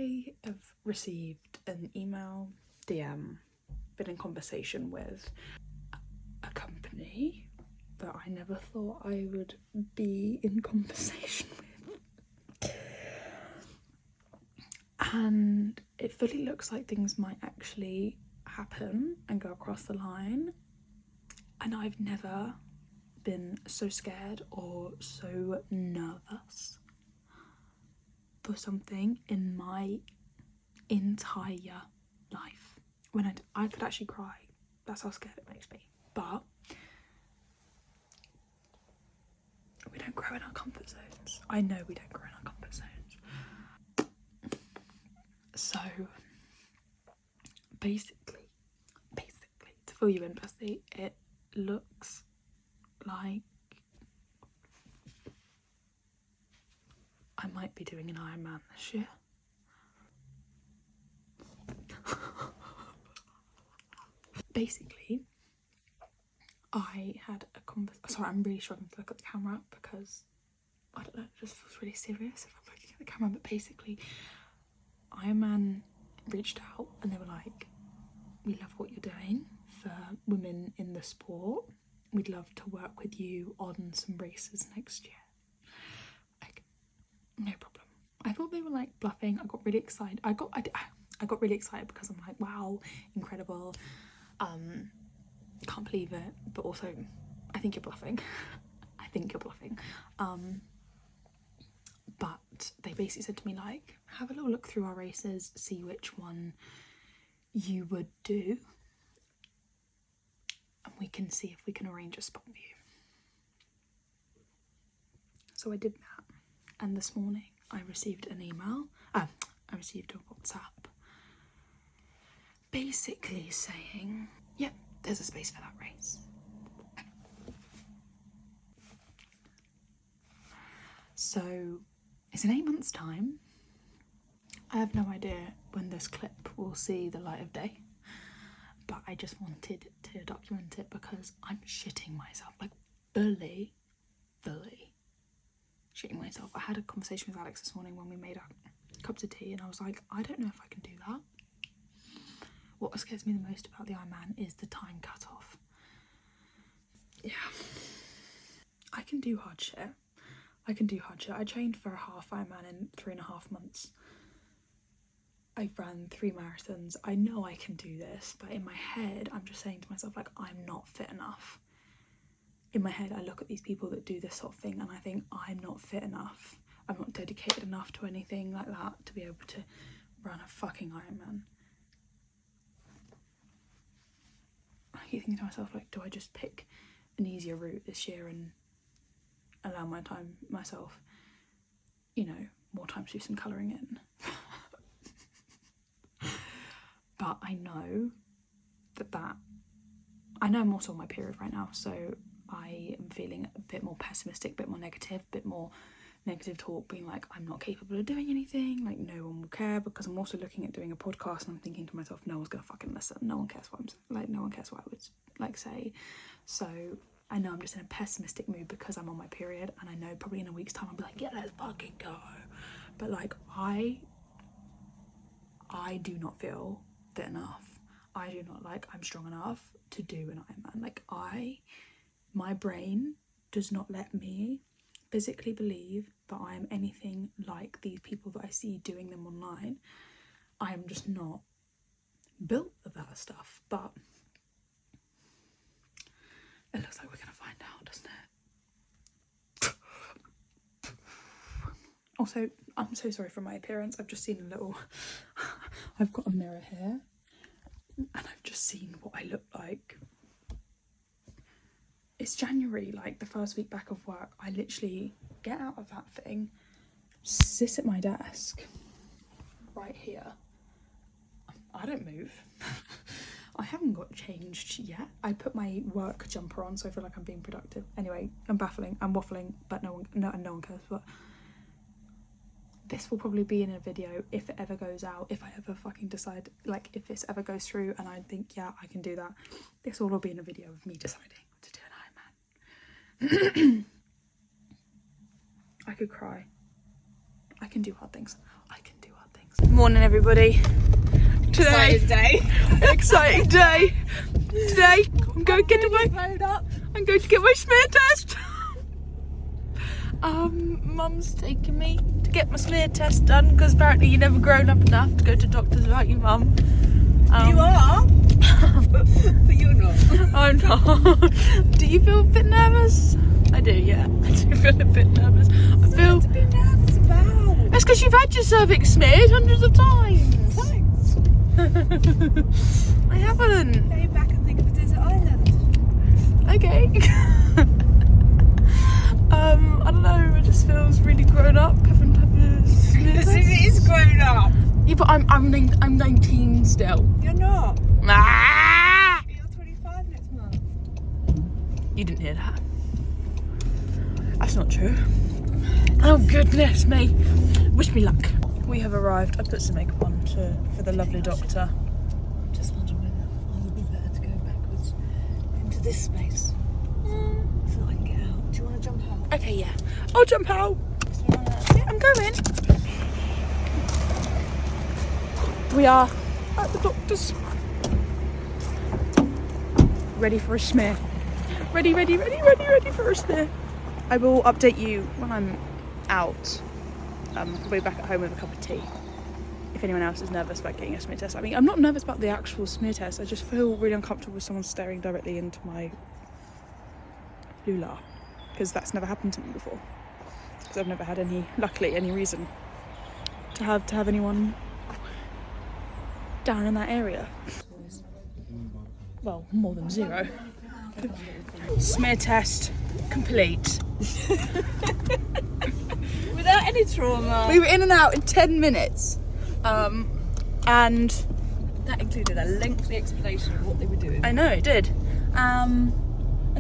I have received an email, DM, been in conversation with a company that I never thought I would be in conversation with. And it fully looks like things might actually happen and go across the line. And I've never been so scared or so nervous for something in my entire life. When I could actually cry. That's how scared it makes me. But we don't grow in our comfort zones. I know we don't grow in our comfort zones. So basically, to fill you in, Bessie, it looks like I might be doing an Ironman this year. Basically, I had a conversation. Sorry, I'm really struggling to look at the camera because I don't know, it just feels really serious if I'm looking at the camera. But basically, Ironman reached out and they were like, "We love what you're doing for women in the sport. We'd love to work with you on some races next year." Like, no problem. I thought they were like bluffing. I got really excited. I got really excited because I'm like, wow, incredible. Can't believe it. But also, I think you're bluffing. I think you're bluffing. But they basically said to me, like, have a little look through our races, see which one you would do, and we can see if we can arrange a spot for you. So I did that, and this morning I received an email. I received a WhatsApp basically saying, yep, there's a space for that race. So it's in 8 months' time. I have no idea when this clip will see the light of day, but I just wanted to document it because I'm shitting myself, like fully shitting myself. I had a conversation with Alex this morning when we made our cups of tea, and I was like, I don't know if I can do that. What scares me the most about the Ironman is the time cutoff. Yeah, I can do hard shit. I trained for a half Ironman in 3.5 months. I ran 3 marathons. I know I can do this, but in my head, I'm just saying to myself, like, I'm not fit enough. In my head, I look at these people that do this sort of thing and I think, I'm not fit enough. I'm not dedicated enough to anything like that to be able to run a fucking Ironman. I keep thinking to myself, like, do I just pick an easier route this year and allow myself, you know, more time to do some colouring in? But I know that I know I'm also on my period right now, so I am feeling a bit more pessimistic, a bit more negative talk, being like, I'm not capable of doing anything, like no one will care, because I'm also looking at doing a podcast and I'm thinking to myself, no one's gonna fucking listen, no one cares what I'm saying, like no one cares what I would like say. So I know I'm just in a pessimistic mood because I'm on my period, and I know probably in a week's time I'll be like, yeah, let's fucking go. But like I do not feel fit enough. I do not like I'm strong enough to do an Ironman. Like my brain does not let me physically believe that I am anything like these people that I see doing them online. I am just not built for that stuff, but it looks like we're gonna find out, doesn't it? Also, I'm so sorry for my appearance. I've just seen a little I've got a mirror here and I've just seen what I look like. It's January, like the first week back of work. I literally get out of that thing, sit at my desk right here. I don't move. I haven't got changed yet. I put my work jumper on so I feel like I'm being productive. Anyway, I'm waffling, but no one cares. But this will probably be in a video if it ever goes out, if I ever fucking decide, like if this ever goes through and I think, yeah, I can do that. This will all be in a video of me deciding to do an Ironman. I could cry. I can do hard things. Morning, everybody. Today, exciting day. Today, I'm going to get my smear test. Mum's taking me to get my smear test done because apparently you're never grown up enough to go to doctors without your mum. You are, but you're not. I'm not. Do you feel a bit nervous? I do, yeah. I do feel a bit nervous. I feel. What to be nervous about? That's because you've had your cervix smeared hundreds of times. Thanks. I haven't. Lay back and think of a desert island. Okay. I don't know. It just feels really grown up having to have a smear Because test. it is grown up. Yeah, but I'm 19 still. You're not. Ah! You're 25 next month. You didn't hear that. That's not true. Oh goodness me. Wish me luck. We have arrived. I put some makeup on for the lovely doctor. I'm just wondering whether I would be better to go backwards into this space. So I can get out. Do you want to jump out? Okay, yeah. I'll jump out. Yeah, I'm going. We are at the doctor's. Ready for a smear. Ready for a smear. I will update you when I'm out. Probably back at home with a cup of tea. If anyone else is nervous about getting a smear test. I mean, I'm not nervous about the actual smear test. I just feel really uncomfortable with someone staring directly into my lular. Because that's never happened to me before. Because I've never had luckily any reason to have anyone down in that area. Well, more than zero. Smear test complete. Without any trauma. We were in and out in 10 minutes. And That included a lengthy explanation of what they were doing. I know it did. And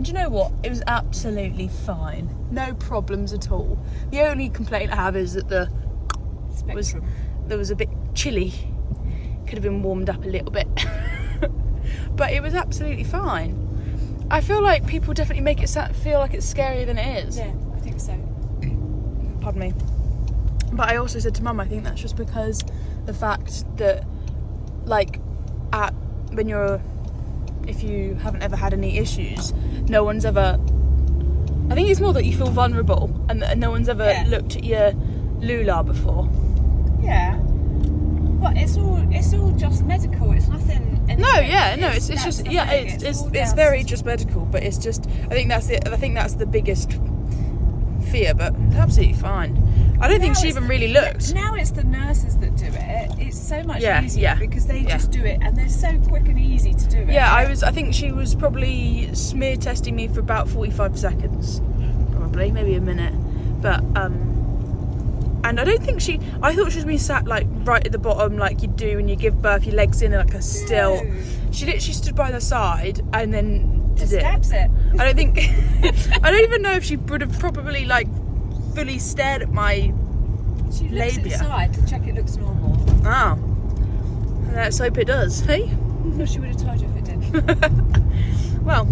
do you know what? It was absolutely fine. No problems at all. The only complaint I have is that there was a bit chilly. Could have been warmed up a little bit. But it was absolutely fine. I feel like people definitely make it feel like it's scarier than it is. Yeah, I think so. Pardon me. But I also said to Mum, I think that's just because the fact that, like, if you haven't ever had any issues, no one's ever. I think it's more that you feel vulnerable and that no one's ever looked at your lular before. Yeah. But it's all just medical. It's nothing. It's very just medical, but it's just. I think that's the biggest fear, but it's absolutely fine. I don't think she even really looked. Now it's the nurses that do it. It's so much easier because they just do it and they're so quick and easy to do it. Yeah, I think she was probably smear testing me for about 45 seconds, probably maybe a minute, but and I don't think I thought she was being sat like right at the bottom like you do when you give birth, your legs in like a still. No. She literally stood by the side and then Just stabs it. I don't think I don't even know if she would have probably like fully stared at my She looks labia. inside to check it looks normal. Oh. Let's hope it does, hey? No, she would have told you if it didn't. Well,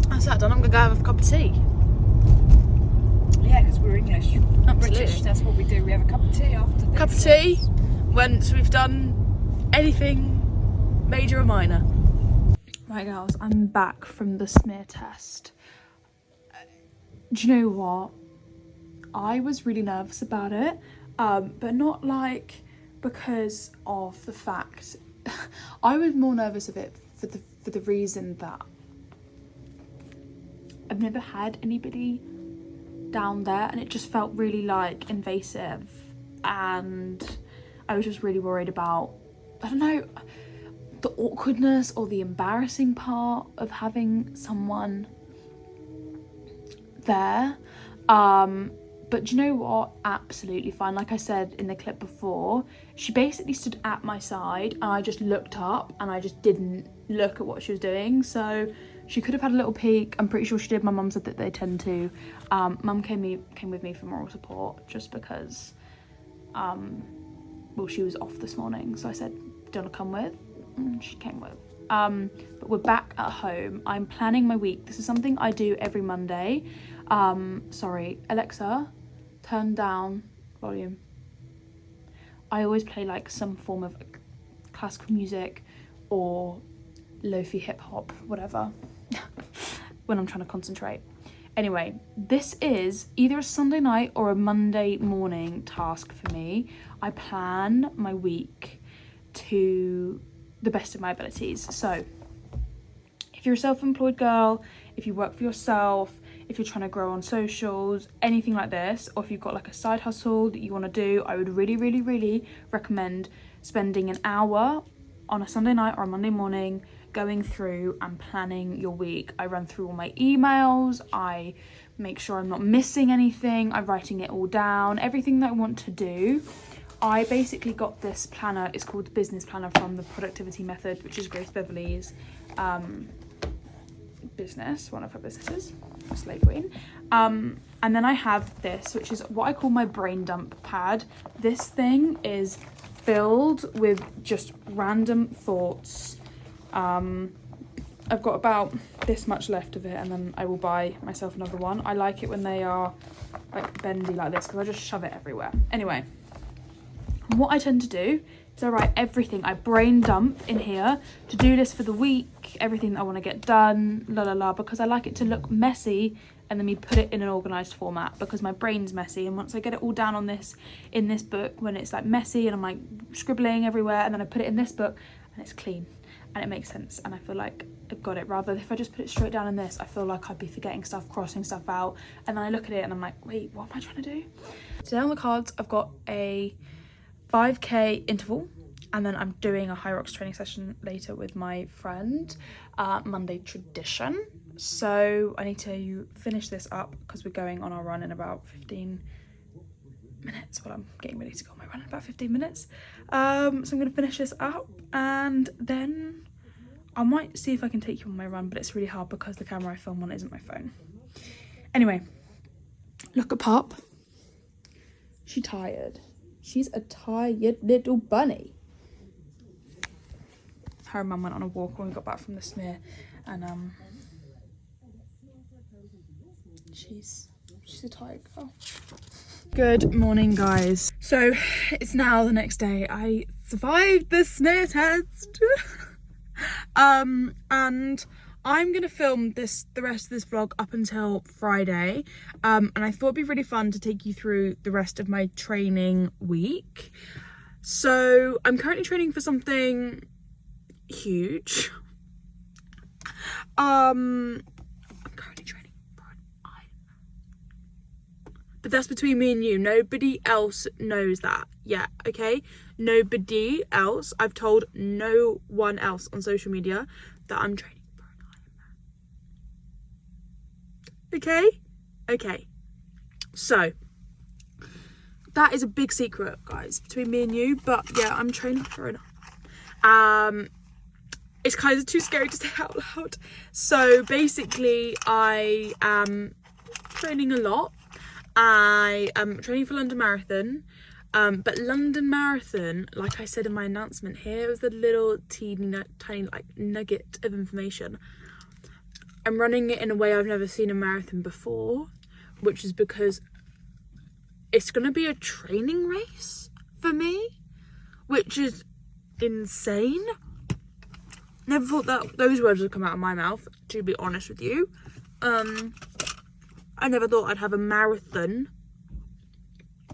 that's that done. I'm going to go have a cup of tea. Yeah, because we're English. Absolutely. British, that's what we do. We have a cup of tea after this. Cup of tea once we've done anything major or minor. Right, girls, I'm back from the smear test. Do you know what? I was really nervous about it, but not like because of the fact. I was more nervous of it for the reason that I've never had anybody down there, and it just felt really like invasive, and I was just really worried about, I don't know, the awkwardness or the embarrassing part of having someone there. But do you know what? Absolutely fine. Like I said in the clip before, she basically stood at my side and I just looked up and I just didn't look at what she was doing. So she could have had a little peek. I'm pretty sure she did. My mum said that they tend to. Mum came with me for moral support just because, she was off this morning. So I said, do you want to come with? And she came with. But we're back at home. I'm planning my week. This is something I do every Monday. Sorry, Alexa, turn down volume. I always play like some form of classical music or lo-fi hip hop, whatever, when I'm trying to concentrate. Anyway, this is either a Sunday night or a Monday morning task for me. I plan my week to the best of my abilities. So if you're a self-employed girl, if you work for yourself, if you're trying to grow on socials, anything like this, or if you've got like a side hustle that you want to do, I would really, really, really recommend spending an hour on a Sunday night or a Monday morning going through and planning your week. I run through all my emails, I make sure I'm not missing anything, I'm writing it all down, everything that I want to do. I basically got this planner, it's called the Business Planner from the Productivity Method, which is Grace Beverley's business, one of her businesses, Slay Queen. And then I have this, which is what I call my brain dump pad. This thing is filled with just random thoughts. I've got about this much left of it, and then I will buy myself another one. I like it when they are like bendy like this because I just shove it everywhere. Anyway, what I tend to do is I write everything, I brain dump in here, to-do list for the week, everything that I want to get done, la la la, because I like it to look messy and then we put it in an organised format because my brain's messy, and once I get it all down on this, in this book, when it's like messy and I'm like scribbling everywhere, and then I put it in this book and it's clean and it makes sense and I feel like I've got it. Rather, if I just put it straight down in this, I feel like I'd be forgetting stuff, crossing stuff out, and then I look at it and I'm like, wait, what am I trying to do? Today on the cards I've got a 5k interval, and then I'm doing a high rocks training session later with my friend, Monday tradition. So I need to finish this up because we're going on our run in about 15 minutes. Well, I'm getting ready to go on my run in about 15 minutes. So I'm going to finish this up, and then I might see if I can take you on my run, but it's really hard because the camera I film on isn't my phone. Anyway, look at Pop. She's tired. She's a tired little bunny. Her and Mum went on a walk when we got back from the smear, and she's a tired girl. Good morning, guys. So it's now the next day. I survived the smear test. And I'm gonna film the rest of this vlog up until Friday, and I thought it'd be really fun to take you through the rest of my training week. So I'm currently training for something huge. I'm currently training for an Ironman, but that's between me and you. Nobody else knows that yet, okay? Nobody else. I've told no one else on social media that I'm training for an Ironman. Okay, so that is a big secret, guys, between me and you, but yeah, I'm training for an Ironman. It's kind of too scary to say out loud. So basically I am training a lot. I am training for London Marathon, but London Marathon, like I said in my announcement, here was the little tiny like nugget of information. I'm running it in a way I've never seen a marathon before, which is because it's going to be a training race for me, which is insane. Never thought that those words would come out of my mouth, to be honest with you. I never thought I'd have a marathon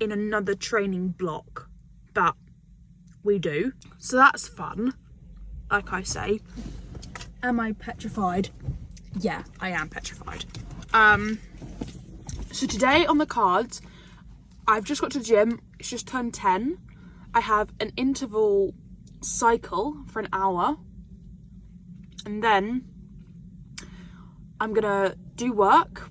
in another training block, but we do. So that's fun, like I say. Am I petrified? Yeah, I am petrified. So today on the cards, I've just got to the gym. It's just turned 10. I have an interval cycle for an hour. And then I'm gonna do work,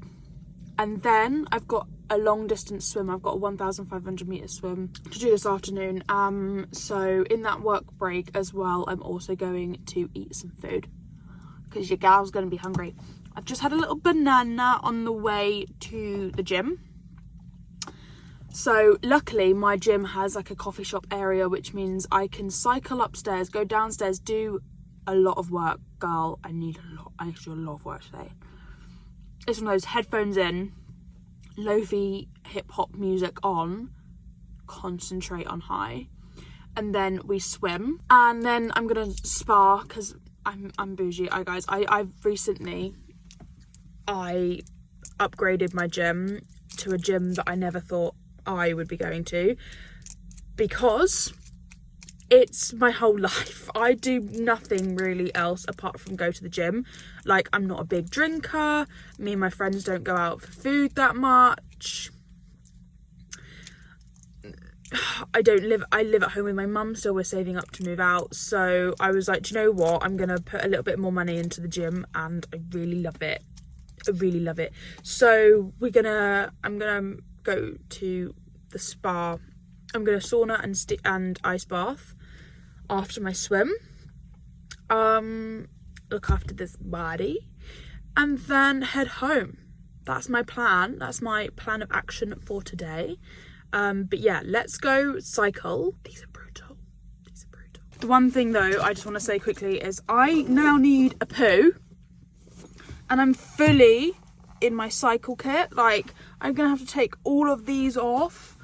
and then I've got a long distance swim. I've got a 1,500 meter swim to do this afternoon. So in that work break as well, I'm also going to eat some food because your gal's gonna be hungry. I've just had a little banana on the way to the gym. So luckily my gym has like a coffee shop area, which means I can cycle upstairs, go downstairs, do a lot of work. Girl, I need to do a lot of work today. It's one of those headphones in, lo-fi hip hop music on, concentrate on high. and then we swim, and then I'm gonna spa because I'm bougie. I've recently upgraded my gym to a gym that I never thought I would be going to, because it's my whole life. I do nothing really else apart from go to the gym. Like, I'm not a big drinker. Me and my friends don't go out for food that much. I live at home with my mum, so we're saving up to move out. So I was like, do you know what? I'm going to put a little bit more money into the gym, and I really love it. I really love it. So I'm gonna go to the spa. I'm gonna sauna and ice bath after my swim. Look after this body, and then head home. That's my plan. That's my plan of action for today. But yeah, let's go cycle. These are brutal. The one thing though I just want to say quickly is I now need a poo, and I'm fully in my cycle kit. Like, I'm gonna have to take all of these off.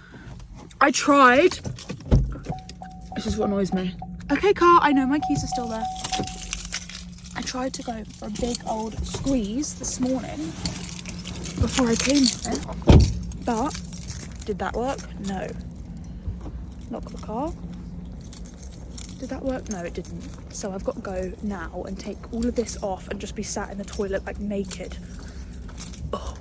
I tried. This is what annoys me. Okay, car, I know my keys are still there. I tried to go for a big old squeeze this morning before I came here, but did that work? No. Lock the car. Did that work? No, it didn't. So I've got to go now and take all of this off and just be sat in the toilet like naked. Oh,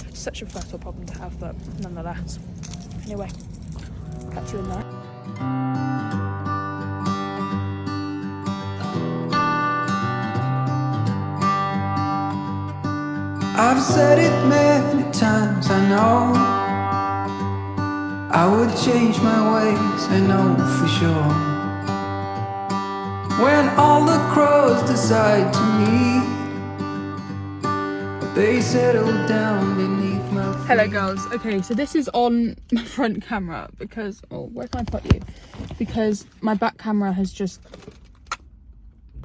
it's such a fertile problem to have, but nonetheless. Anyway, catch you in there. I've said it many times, I know I would change my ways, I know for sure. When all the crows decide to meet, they settle down beneath my feet. Hello girls. Okay, so this is on my front camera because, oh, where can I put you? Because my back camera has just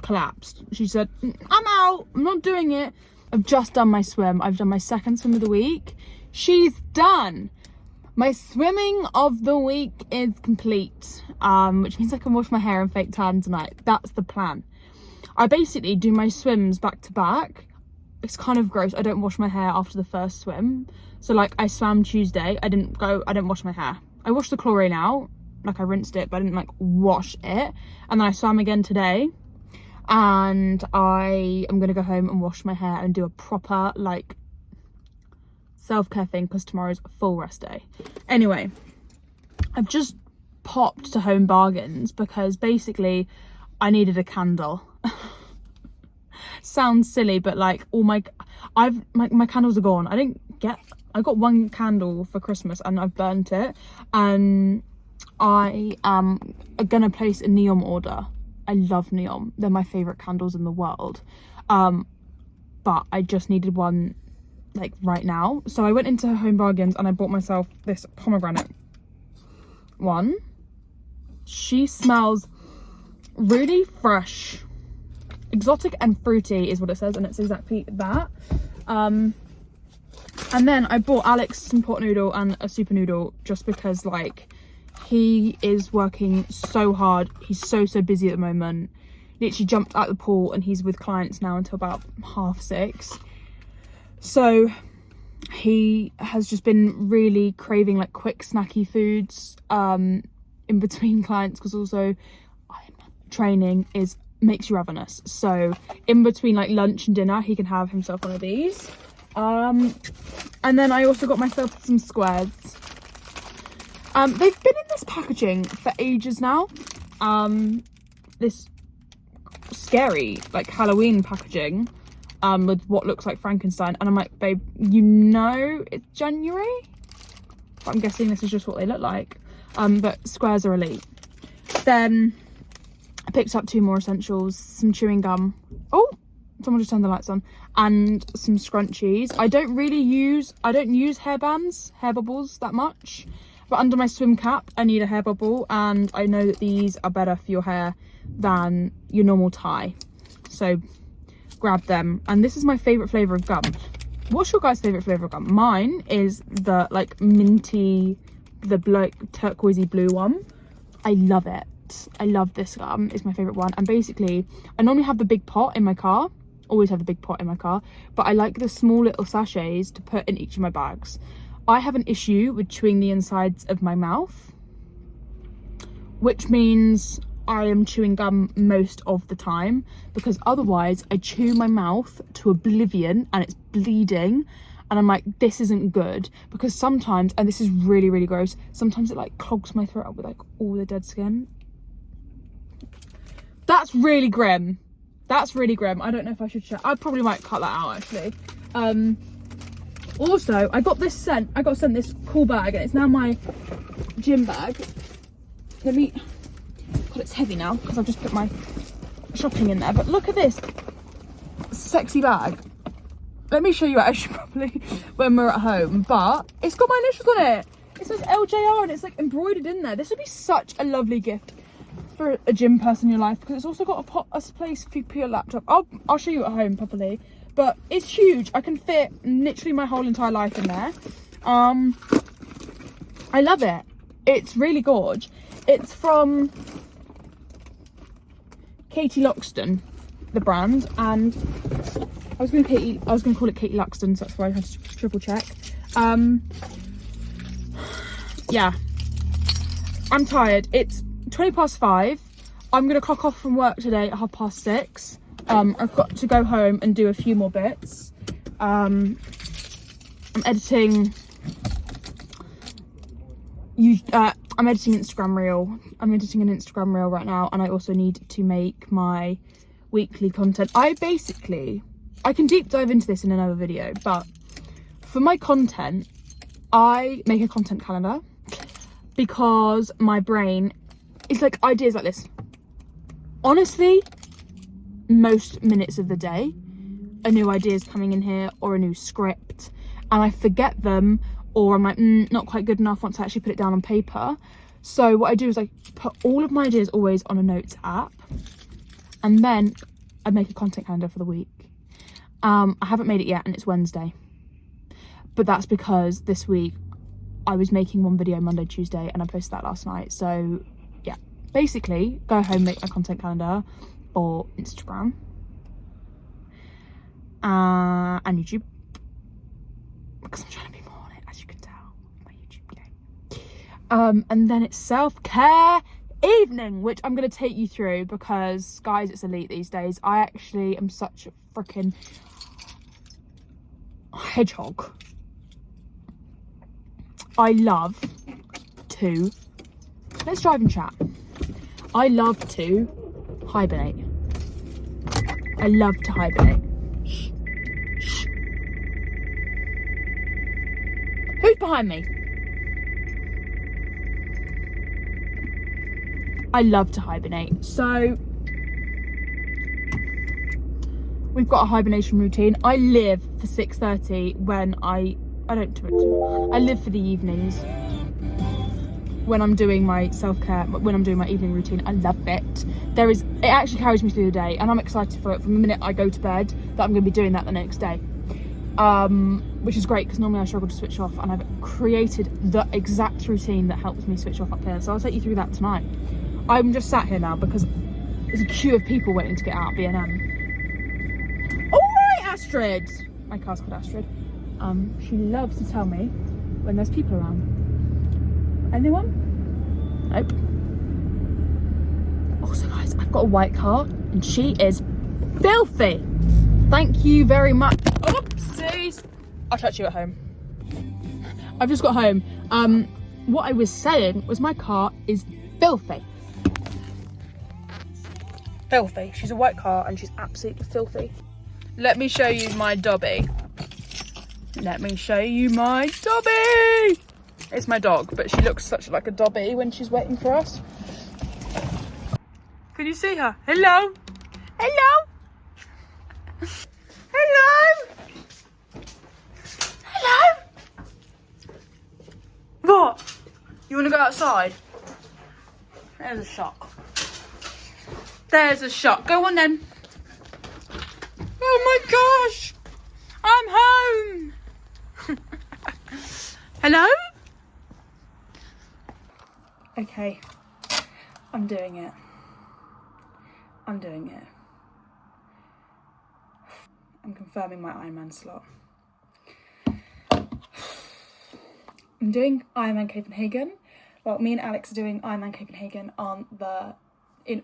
collapsed. She said, I'm out, I'm not doing it. I've just done my swim. I've done my second swim of the week. She's done. My swimming of the week is complete, which means I can wash my hair and fake tan tonight. That's the plan. I basically do my swims back to back. It's kind of gross. I don't wash my hair after the first swim. So like, I swam Tuesday. I didn't wash my hair. I washed the chlorine out. Like, I rinsed it, but I didn't like wash it. And then I swam again today. And I am going to go home and wash my hair and do a proper like self-care thing because tomorrow's a full rest day. Anyway, I've just popped to Home Bargains because basically I needed a candle. Sounds silly, but like all my candles are gone. I got one candle for Christmas and I've burnt it, and I am gonna place a neon order. I love neon. They're my favourite candles in the world. But I just needed one like right now. So I went into Home Bargains and I bought myself this pomegranate one. She smells really fresh. Exotic and fruity is what it says, and it's exactly that. And then I bought Alex some pot noodle and a super noodle just because like he is working so hard. He's so busy at the moment. Literally jumped out the pool and he's with clients now until about 6:30. So he has just been really craving like quick snacky foods in between clients, because also training makes you ravenous. So in between like lunch and dinner he can have himself one of these. And then I also got myself some squares. They've been in this packaging for ages now. This scary like Halloween packaging with what looks like Frankenstein, and I'm like, babe, you know it's January, but I'm guessing this is just what they look like. But squares are elite. Then I picked up 2 more essentials, some chewing gum. Oh, someone just turned the lights on. And some scrunchies. I don't use hair bands, hair bubbles that much. But under my swim cap, I need a hair bubble, and I know that these are better for your hair than your normal tie. So grab them. And this is my favourite flavour of gum. What's your guys' favourite flavour of gum? Mine is the like minty, the like turquoisey blue one. I love it. I love this gum. It's my favourite one. And basically, I normally have the big pot in my car. Always have the big pot in my car. But I like the small little sachets to put in each of my bags. I have an issue with chewing the insides of my mouth, which means I am chewing gum most of the time, because otherwise I chew my mouth to oblivion and it's bleeding. And I'm like, this isn't good, because sometimes, and this is really, really gross, sometimes it like clogs my throat up with like all the dead skin. That's really grim. That's really grim. I don't know if I should share. I probably might cut that out actually. Also, I got sent this cool bag, and it's now my gym bag. God, it's heavy now because I've just put my shopping in there. But look at this sexy bag. Let me show you actually properly when we're at home. But it's got my initials on it. It says LJR and it's like embroidered in there. This would be such a lovely gift for a gym person in your life, because it's also got a place for your laptop. I'll show you at home properly, but it's huge. I can fit literally my whole entire life in there. I love it. It's really gorge. It's from Katie Loxton, the brand, and I was going to call it Katie Luxton, so that's why I had to triple check. Yeah, I'm tired. It's 5:20. I'm going to clock off from work today at 6:30. I've got to go home and do a few more bits. I'm editing. I'm editing Instagram reel. I'm editing an Instagram reel right now, and I also need to make my weekly content. I can deep dive into this in another video, but for my content, I make a content calendar, because my brain is like ideas like this. Honestly, most minutes of the day, a new idea is coming in here, or a new script, and I forget them, or I'm like, not quite good enough once I actually put it down on paper. So what I do is I put all of my ideas always on a notes app, and then I make a content calendar for the week. I haven't made it yet, and it's Wednesday, but that's because this week I was making one video Monday, Tuesday, and I posted that last night. So yeah, basically go home, make my content calendar for Instagram and YouTube, because I'm trying to be more on it, as you can tell with my YouTube game. And then it's self-care evening, which I'm going to take you through, because guys, it's elite these days. I actually am such a freaking hedgehog. I love to, let's drive and chat. I love to hibernate. I love to hibernate. Shh. Shh. Who's behind me? I love to hibernate. So we've got a hibernation routine. I live for 6:30 when I live for the evenings when I'm doing my self-care, when I'm doing my evening routine. I love it. It actually carries me through the day, and I'm excited for it from the minute I go to bed, that I'm going to be doing that the next day. Which is great, because normally I struggle to switch off, and I've created the exact routine that helps me switch off up here. So I'll take you through that tonight. I'm just sat here now because there's a queue of people waiting to get out B&M. All right, Astrid. My car's called Astrid. She loves to tell me when there's people around. Anyone? Nope. Also, guys, I've got a white car, and she is filthy. Thank you very much. Oopsies. I'll chat to you at home. I've just got home. What I was saying was my car is filthy. Filthy. She's a white car, and she's absolutely filthy. Let me show you my Dobby. Let me show you my Dobby. It's my dog, but she looks such like a Dobby when she's waiting for us. Can you see her? Hello? Hello? Hello? Hello? What? You want to go outside? There's a shock. There's a shock. Go on then. Oh my gosh! I'm home! Hello? Okay. I'm doing it. I'm doing it. I'm confirming my Ironman slot. I'm doing Ironman Copenhagen. Well, me and Alex are doing Ironman Copenhagen in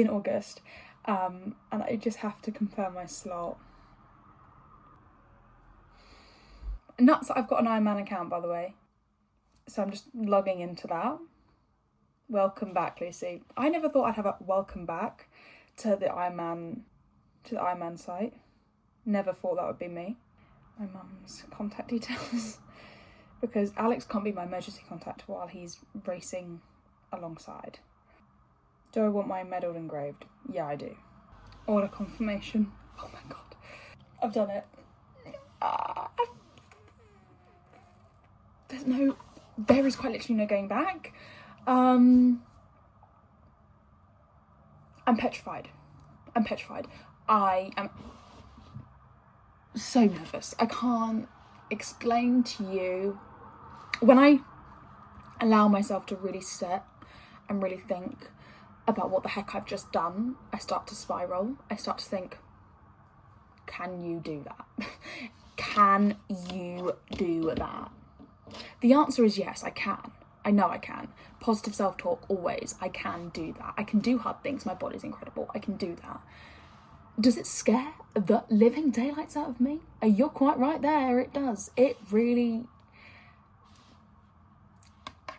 August, and I just have to confirm my slot. Nuts that I've got an Ironman account, by the way, so I'm just logging into that. Welcome back, Lucy. I never thought I'd have a welcome back to the Ironman site. Never thought that would be me. My mum's contact details. Because Alex can't be my emergency contact while he's racing alongside. Do I want my medal engraved? Yeah, I do. Order confirmation. Oh my god. I've done it. There is quite literally no going back. I'm petrified. I am so nervous. I can't explain to you. When I allow myself to really sit and really think about what the heck I've just done, I start to spiral. I start to think, can you do that? Can you do that? The answer is yes, I can. I know I can. Positive self-talk always. I can do that. I can do hard things. My body's incredible. I can do that. Does it scare the living daylights out of me? You're quite right there, it does. It really,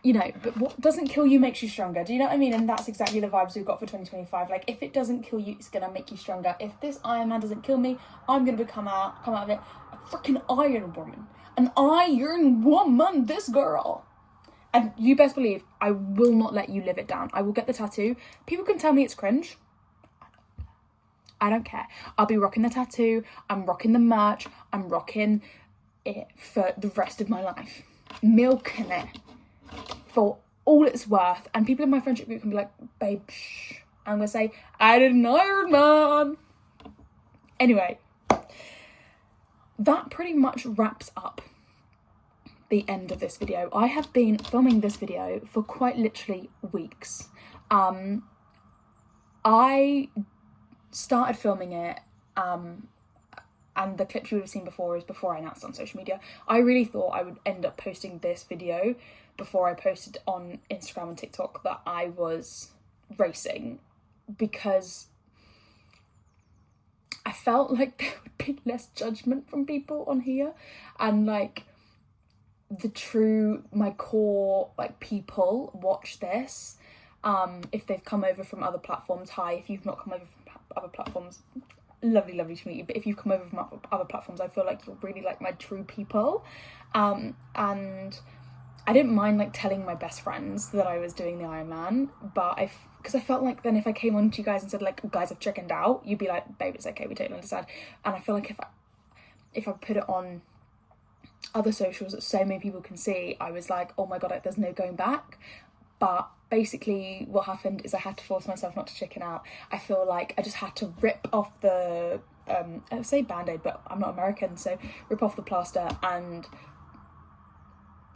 but what doesn't kill you makes you stronger. Do you know what I mean? And that's exactly the vibes we've got for 2025. Like, if it doesn't kill you, it's gonna make you stronger. If this Ironman doesn't kill me, I'm gonna come out of it a freaking Iron Woman. An Iron Woman, this girl. And you best believe I will not let you live it down. I will get the tattoo. People can tell me it's cringe. I don't care. I'll be rocking the tattoo. I'm rocking the merch. I'm rocking it for the rest of my life. Milking it for all it's worth. And people in my friendship group can be like, babe, shh. I'm going to say, I did an Ironman. Anyway, that pretty much wraps up the end of this video. I have been filming this video for quite literally weeks. I started filming it, and the clips you would have seen before is before I announced on social media. I really thought I would end up posting this video before I posted on Instagram and TikTok that I was racing, because I felt like there would be less judgment from people on here, and like my core like people watch this. If they've come over from other platforms, hi. If you've not come over from other platforms, lovely to meet you. But if you've come over from other platforms, I feel like you're really like my true people. And I didn't mind like telling my best friends that I was doing the Ironman, but because I felt like then if I came on to you guys and said like, guys, I've chickened out, you'd be like, babe, it's okay, we totally understand. And I feel like if I put it on other socials that so many people can see, I was like, oh my god, like, there's no going back. But basically what happened is I had to force myself not to chicken out. I feel like I just had to rip off the I say band-aid, but I'm not American, so rip off the plaster and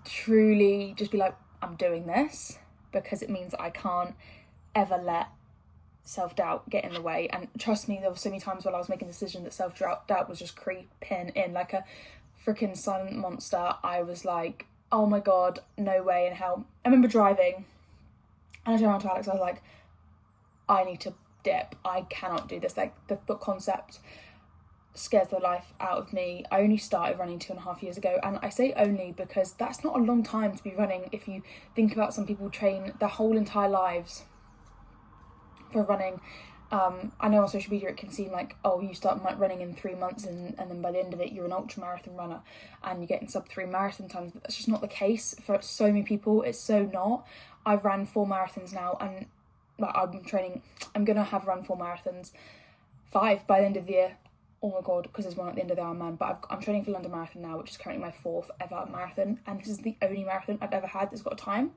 truly just be like, I'm doing this because it means that I can't ever let self-doubt get in the way. And trust me, there were so many times when I was making a decision that self-doubt was just creeping in like a freaking silent monster. I was like, oh my god, no way in hell. I remember driving and I turned around to Alex, I was like, I need to dip. I cannot do this. Like, the foot concept scares the life out of me. I only started running 2.5 years ago, and I say only because that's not a long time to be running. If you think about, some people train their whole entire lives for running. I know on social media it can seem like, oh, you start running in 3 months and then by the end of it you're an ultra marathon runner and you're getting sub 3 marathon times, but that's just not the case for so many people. It's so not. I've ran 4 marathons now, and like, I'm gonna have run 4 marathons, 5 by the end of the year. Oh my god, because there's one at the end of the Ironman. But I'm training for London Marathon now, which is currently my 4th ever marathon, and this is the only marathon I've ever had that's got a time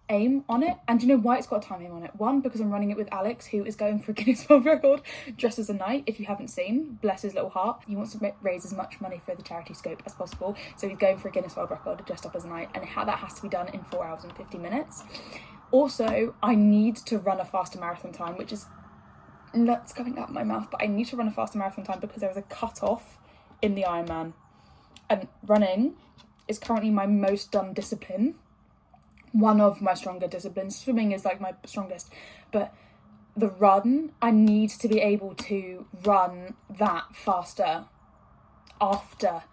aim on it. And do you know why it's got a time aim on it? One, because I'm running it with Alex, who is going for a Guinness World Record dressed as a knight. If you haven't seen, bless his little heart, he wants to raise as much money for the charity scope as possible, so he's going for a Guinness World Record dressed up as a knight, and that has to be done in 4 hours and 50 minutes. Also, I need to run a faster marathon time, which is nuts coming out of my mouth, but I need to run a faster marathon time because there is a cut-off in the Ironman. And running is currently my most done discipline. One of my stronger disciplines. Swimming is like my strongest, but the run, I need to be able to run that faster after.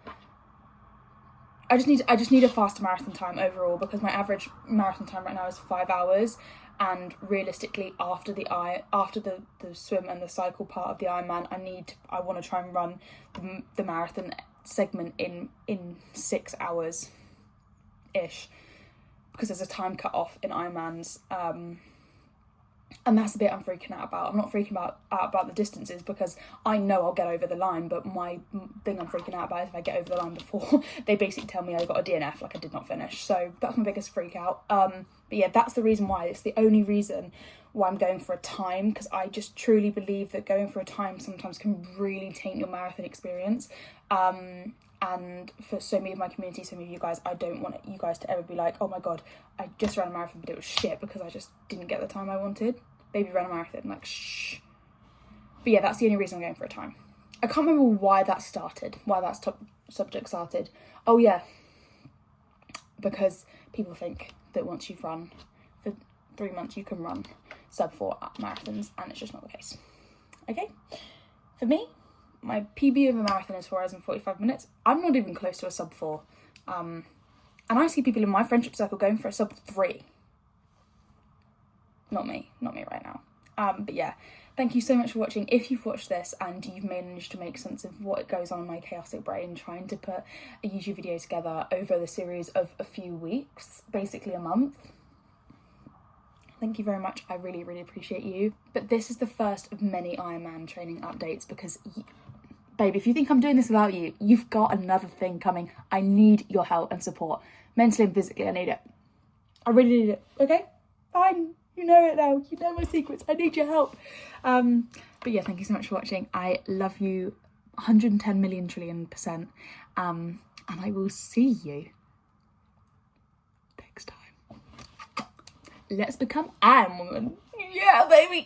I just need a faster marathon time overall, because my average marathon time right now is 5 hours, and realistically after the swim and the cycle part of the Ironman, I want to try and run the marathon segment in 6 hours ish, because there's a time cut off in Ironmans, and that's the bit I'm freaking out about. I'm not freaking out about the distances, because I know I'll get over the line, but my thing I'm freaking out about is if I get over the line before they basically tell me I got a DNF, like I did not finish. So that's my biggest freak out. But yeah, that's the reason why. It's the only reason why I'm going for a time, because I just truly believe that going for a time sometimes can really taint your marathon experience. And for so many of my community, so many of you guys, I don't want you guys to ever be like, oh my god, I just ran a marathon but it was shit because I just didn't get the time I wanted. Baby ran a marathon, like shh. But yeah, that's the only reason I'm going for a time. I can't remember why that subject started. Oh yeah, because people think that once you've run for 3 months you can run sub 4 marathons, and it's just not the case. Okay, for me, my PB of a marathon is 4 hours and 45 minutes. I'm not even close to a sub 4. And I see people in my friendship circle going for a sub 3. Not me right now. But yeah, thank you so much for watching. If you've watched this and you've managed to make sense of what goes on in my chaotic brain trying to put a YouTube video together over the series of a few weeks, basically a month, thank you very much. I really, really appreciate you. But this is the first of many Ironman training updates, because babe, if you think I'm doing this without you, you've got another thing coming. I need your help and support. Mentally and physically, I need it. I really need it. Okay? Fine. You know it now. You know my secrets. I need your help. But yeah, thank you so much for watching. I love you 110 million trillion %. And I will see you next time. Let's become Iron Woman. Yeah, baby.